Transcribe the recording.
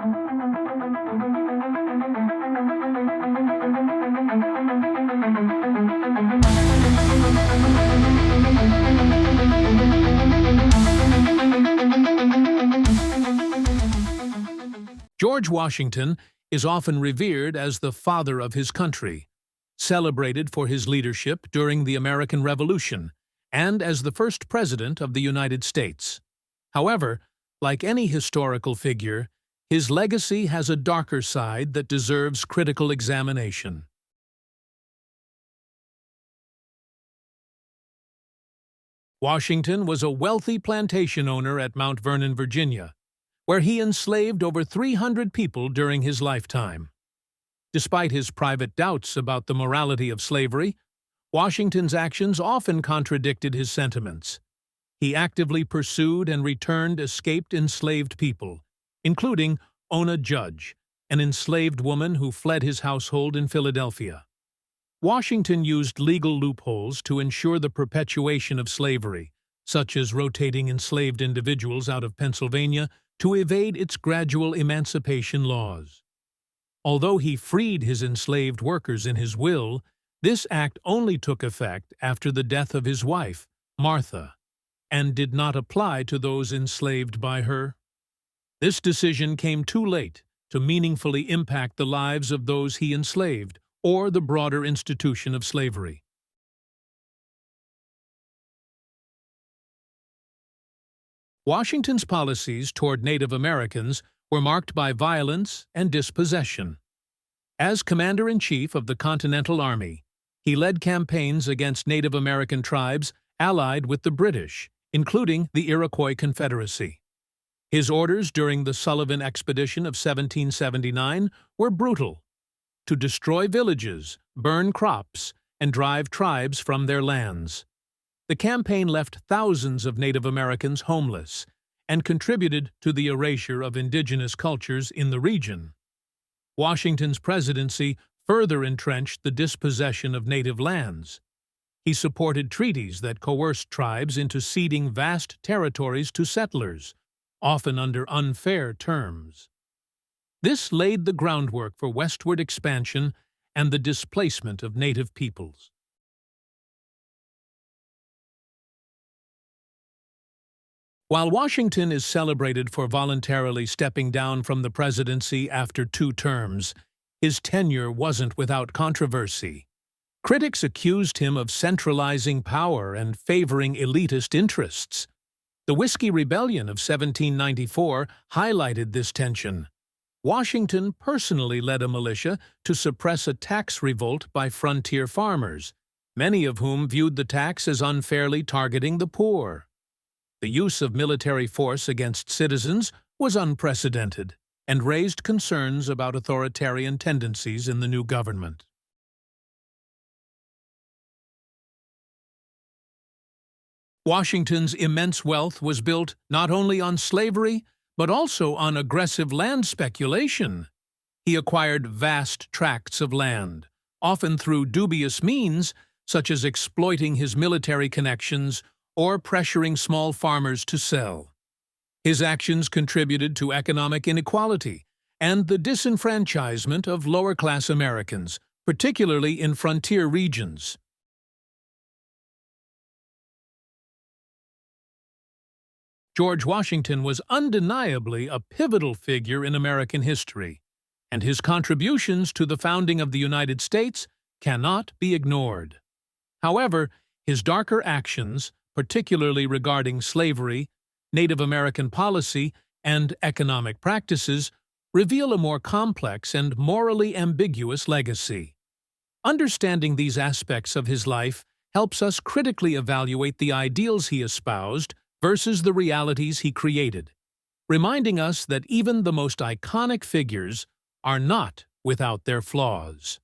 George Washington is often revered as the father of his country, celebrated for his leadership during the American Revolution, and as the first president of the United States. However, like any historical figure, his legacy has a darker side that deserves critical examination. Washington was a wealthy plantation owner at Mount Vernon, Virginia, where he enslaved over 300 people during his lifetime. Despite his private doubts about the morality of slavery, Washington's actions often contradicted his sentiments. He actively pursued and returned escaped enslaved people, including Ona Judge, an enslaved woman who fled his household in Philadelphia. Washington used legal loopholes to ensure the perpetuation of slavery, such as rotating enslaved individuals out of Pennsylvania to evade its gradual emancipation laws. Although he freed his enslaved workers in his will, this act only took effect after the death of his wife, Martha, and did not apply to those enslaved by her. This decision came too late to meaningfully impact the lives of those he enslaved or the broader institution of slavery. Washington's policies toward Native Americans were marked by violence and dispossession. As Commander-in-Chief of the Continental Army, he led campaigns against Native American tribes allied with the British, including the Iroquois Confederacy. His orders during the Sullivan Expedition of 1779 were brutal: to destroy villages, burn crops, and drive tribes from their lands. The campaign left thousands of Native Americans homeless and contributed to the erasure of indigenous cultures in the region. Washington's presidency further entrenched the dispossession of native lands. He supported treaties that coerced tribes into ceding vast territories to settlers, often under unfair terms. This laid the groundwork for westward expansion and the displacement of native peoples. While Washington is celebrated for voluntarily stepping down from the presidency after 2 terms, his tenure wasn't without controversy. Critics accused him of centralizing power and favoring elitist interests. The Whiskey Rebellion of 1794 highlighted this tension. Washington personally led a militia to suppress a tax revolt by frontier farmers, many of whom viewed the tax as unfairly targeting the poor. The use of military force against citizens was unprecedented and raised concerns about authoritarian tendencies in the new government. Washington's immense wealth was built not only on slavery, but also on aggressive land speculation. He acquired vast tracts of land, often through dubious means, such as exploiting his military connections or pressuring small farmers to sell. His actions contributed to economic inequality and the disenfranchisement of lower-class Americans, particularly in frontier regions. George Washington was undeniably a pivotal figure in American history, and his contributions to the founding of the United States cannot be ignored. However, his darker actions, particularly regarding slavery, Native American policy, and economic practices, reveal a more complex and morally ambiguous legacy. Understanding these aspects of his life helps us critically evaluate the ideals he espoused versus the realities he created, reminding us that even the most iconic figures are not without their flaws.